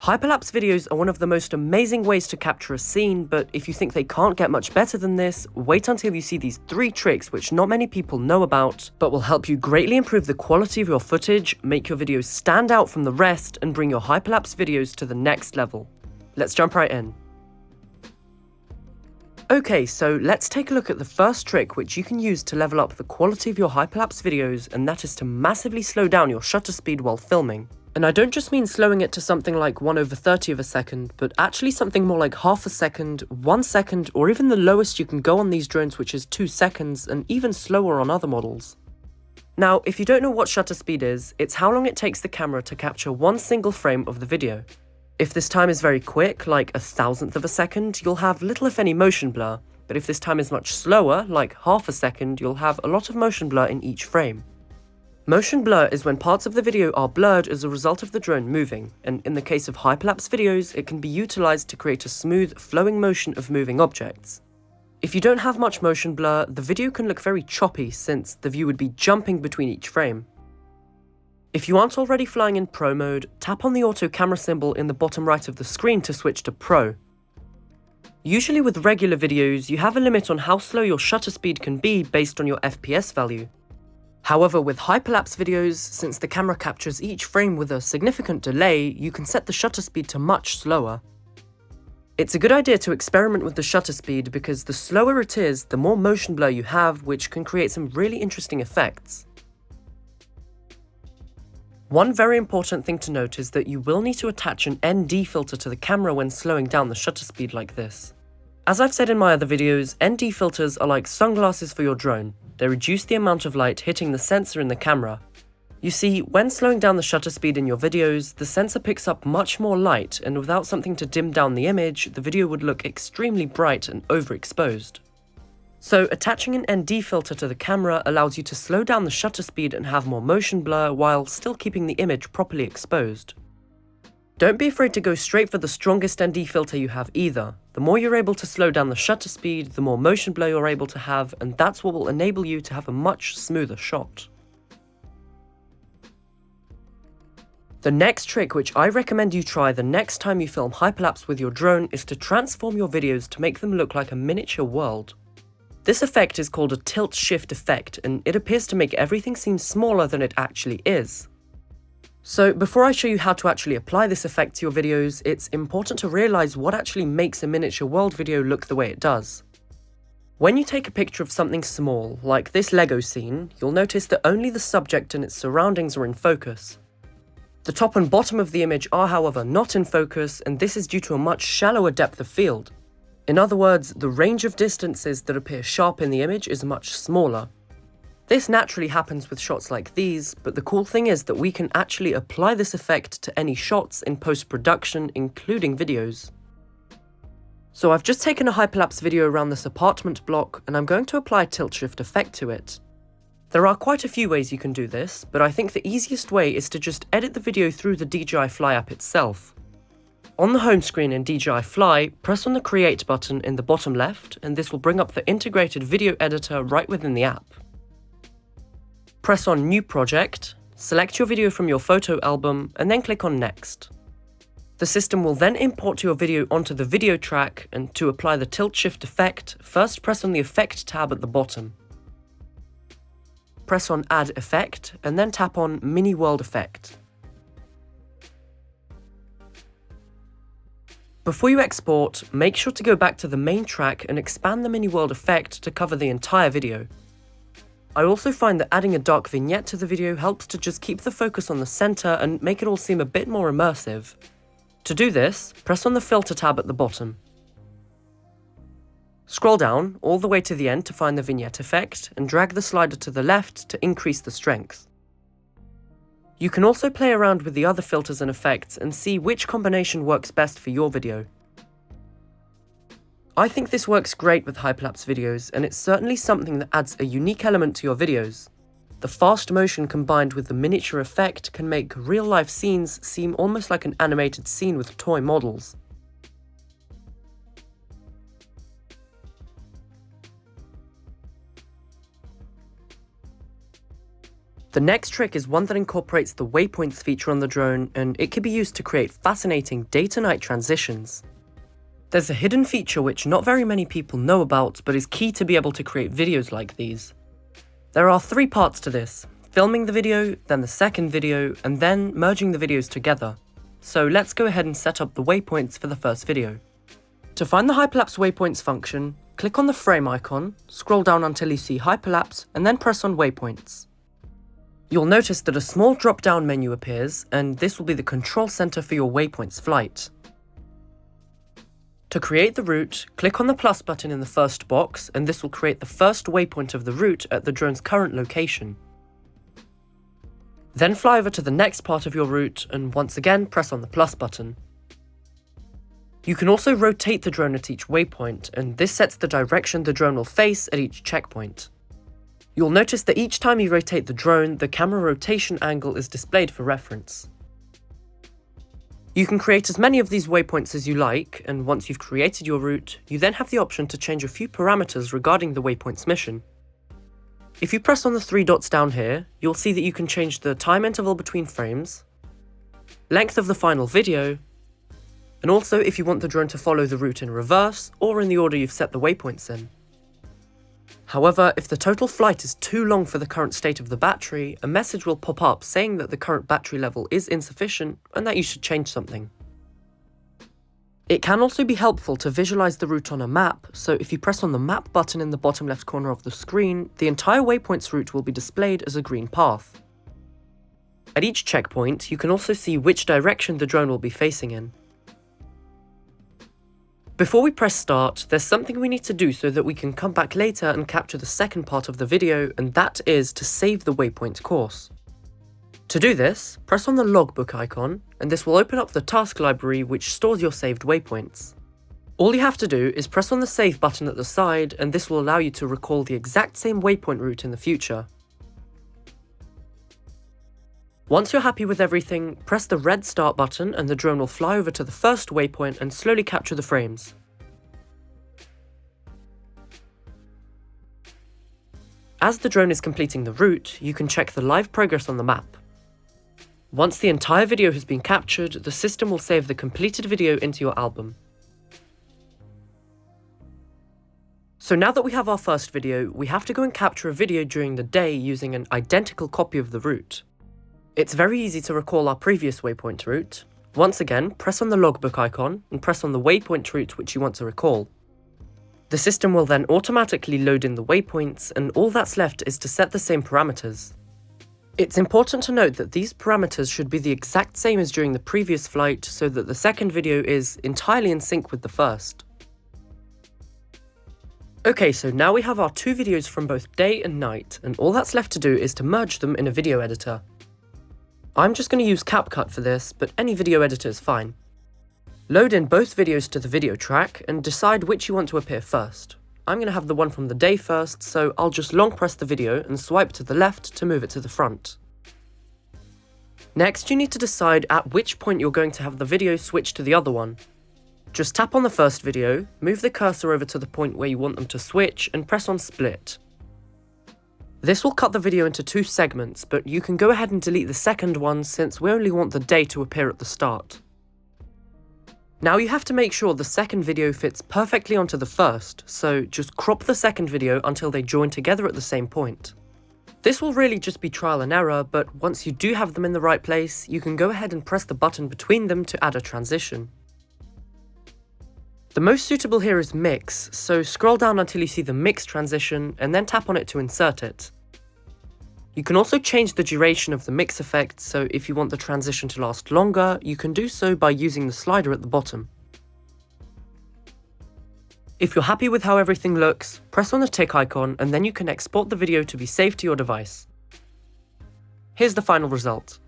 Hyperlapse videos are one of the most amazing ways to capture a scene, but if you think they can't get much better than this, wait until you see these 3 tricks which not many people know about, but will help you greatly improve the quality of your footage, make your videos stand out from the rest, and bring your hyperlapse videos to the next level. Let's jump right in. Okay, so let's take a look at the first trick which you can use to level up the quality of your hyperlapse videos, and that is to massively slow down your shutter speed while filming. And I don't just mean slowing it to something like 1/30 of a second, but actually something more like half a second, 1 second, or even the lowest you can go on these drones, which is 2 seconds, and even slower on other models. Now, if you don't know what shutter speed is, it's how long it takes the camera to capture one single frame of the video. If this time is very quick, like 1/1000th of a second, you'll have little if any motion blur, but if this time is much slower, like half a second, you'll have a lot of motion blur in each frame. Motion blur is when parts of the video are blurred as a result of the drone moving, and in the case of hyperlapse videos, it can be utilized to create a smooth, flowing motion of moving objects. If you don't have much motion blur, the video can look very choppy since the view would be jumping between each frame. If you aren't already flying in Pro mode, tap on the auto camera symbol in the bottom right of the screen to switch to Pro. Usually with regular videos, you have a limit on how slow your shutter speed can be based on your FPS value. However, with hyperlapse videos, since the camera captures each frame with a significant delay, you can set the shutter speed to much slower. It's a good idea to experiment with the shutter speed because the slower it is, the more motion blur you have, which can create some really interesting effects. One very important thing to note is that you will need to attach an ND filter to the camera when slowing down the shutter speed like this. As I've said in my other videos, ND filters are like sunglasses for your drone. They reduce the amount of light hitting the sensor in the camera. You see, when slowing down the shutter speed in your videos, the sensor picks up much more light, and without something to dim down the image, the video would look extremely bright and overexposed. So attaching an ND filter to the camera allows you to slow down the shutter speed and have more motion blur while still keeping the image properly exposed. Don't be afraid to go straight for the strongest ND filter you have either. The more you're able to slow down the shutter speed, the more motion blur you're able to have, and that's what will enable you to have a much smoother shot. The next trick which I recommend you try the next time you film hyperlapse with your drone is to transform your videos to make them look like a miniature world. This effect is called a tilt-shift effect, and it appears to make everything seem smaller than it actually is. So before I show you how to actually apply this effect to your videos, it's important to realize what actually makes a miniature world video look the way it does. When you take a picture of something small, like this Lego scene, you'll notice that only the subject and its surroundings are in focus. The top and bottom of the image are, however, not in focus, and this is due to a much shallower depth of field. In other words, the range of distances that appear sharp in the image is much smaller. This naturally happens with shots like these, but the cool thing is that we can actually apply this effect to any shots in post-production, including videos. So I've just taken a hyperlapse video around this apartment block, and I'm going to apply a tilt-shift effect to it. There are quite a few ways you can do this, but I think the easiest way is to just edit the video through the DJI Fly app itself. On the home screen in DJI Fly, press on the Create button in the bottom left, and this will bring up the integrated video editor right within the app. Press on New Project, select your video from your photo album, and then click on Next. The system will then import your video onto the video track, and to apply the tilt-shift effect, first press on the Effect tab at the bottom. Press on Add Effect, and then tap on Mini World Effect. Before you export, make sure to go back to the main track and expand the Mini World Effect to cover the entire video. I also find that adding a dark vignette to the video helps to just keep the focus on the center and make it all seem a bit more immersive. To do this, press on the Filter tab at the bottom. Scroll down all the way to the end to find the vignette effect and drag the slider to the left to increase the strength. You can also play around with the other filters and effects and see which combination works best for your video. I think this works great with hyperlapse videos, and it's certainly something that adds a unique element to your videos. The fast motion combined with the miniature effect can make real-life scenes seem almost like an animated scene with toy models. The next trick is one that incorporates the waypoints feature on the drone, and it can be used to create fascinating day-to-night transitions. There's a hidden feature which not very many people know about, but is key to be able to create videos like these. There are 3 parts to this: filming the video, then the second video, and then merging the videos together. So let's go ahead and set up the waypoints for the first video. To find the Hyperlapse waypoints function, click on the frame icon, scroll down until you see Hyperlapse, and then press on waypoints. You'll notice that a small drop-down menu appears, and this will be the control center for your waypoints flight. To create the route, click on the plus button in the first box, and this will create the first waypoint of the route at the drone's current location. Then fly over to the next part of your route, and once again press on the plus button. You can also rotate the drone at each waypoint, and this sets the direction the drone will face at each checkpoint. You'll notice that each time you rotate the drone, the camera rotation angle is displayed for reference. You can create as many of these waypoints as you like, and once you've created your route, you then have the option to change a few parameters regarding the waypoint's mission. If you press on the 3 dots down here, you'll see that you can change the time interval between frames, length of the final video, and also if you want the drone to follow the route in reverse or in the order you've set the waypoints in. However, if the total flight is too long for the current state of the battery, a message will pop up saying that the current battery level is insufficient and that you should change something. It can also be helpful to visualize the route on a map, so if you press on the map button in the bottom left corner of the screen, the entire waypoint's route will be displayed as a green path. At each checkpoint, you can also see which direction the drone will be facing in. Before we press start, there's something we need to do so that we can come back later and capture the second part of the video, and that is to save the waypoint course. To do this, press on the logbook icon, and this will open up the task library which stores your saved waypoints. All you have to do is press on the save button at the side, and this will allow you to recall the exact same waypoint route in the future. Once you're happy with everything, press the red start button and the drone will fly over to the first waypoint and slowly capture the frames. As the drone is completing the route, you can check the live progress on the map. Once the entire video has been captured, the system will save the completed video into your album. So now that we have our first video, we have to go and capture a video during the day using an identical copy of the route. It's very easy to recall our previous waypoint route. Once again, press on the logbook icon and press on the waypoint route which you want to recall. The system will then automatically load in the waypoints, and all that's left is to set the same parameters. It's important to note that these parameters should be the exact same as during the previous flight so that the second video is entirely in sync with the first. Okay, so now we have our 2 videos from both day and night, and all that's left to do is to merge them in a video editor. I'm just going to use CapCut for this, but any video editor is fine. Load in both videos to the video track and decide which you want to appear first. I'm going to have the one from the day first, so I'll just long press the video and swipe to the left to move it to the front. Next, you need to decide at which point you're going to have the video switch to the other one. Just tap on the first video, move the cursor over to the point where you want them to switch, and press on split. This will cut the video into 2 segments, but you can go ahead and delete the second one since we only want the day to appear at the start. Now you have to make sure the second video fits perfectly onto the first, so just crop the second video until they join together at the same point. This will really just be trial and error, but once you do have them in the right place, you can go ahead and press the button between them to add a transition. The most suitable here is mix, so scroll down until you see the mix transition and then tap on it to insert it. You can also change the duration of the mix effect, so if you want the transition to last longer, you can do so by using the slider at the bottom. If you're happy with how everything looks, press on the tick icon and then you can export the video to be saved to your device. Here's the final result.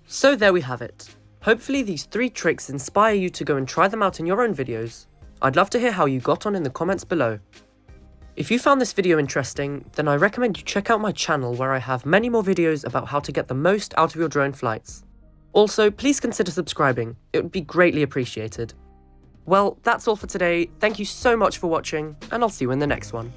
So there we have it. Hopefully these 3 tricks inspire you to go and try them out in your own videos. I'd love to hear how you got on in the comments below. If you found this video interesting, then I recommend you check out my channel where I have many more videos about how to get the most out of your drone flights. Also, please consider subscribing, it would be greatly appreciated. Well, that's all for today. Thank you so much for watching, and I'll see you in the next one.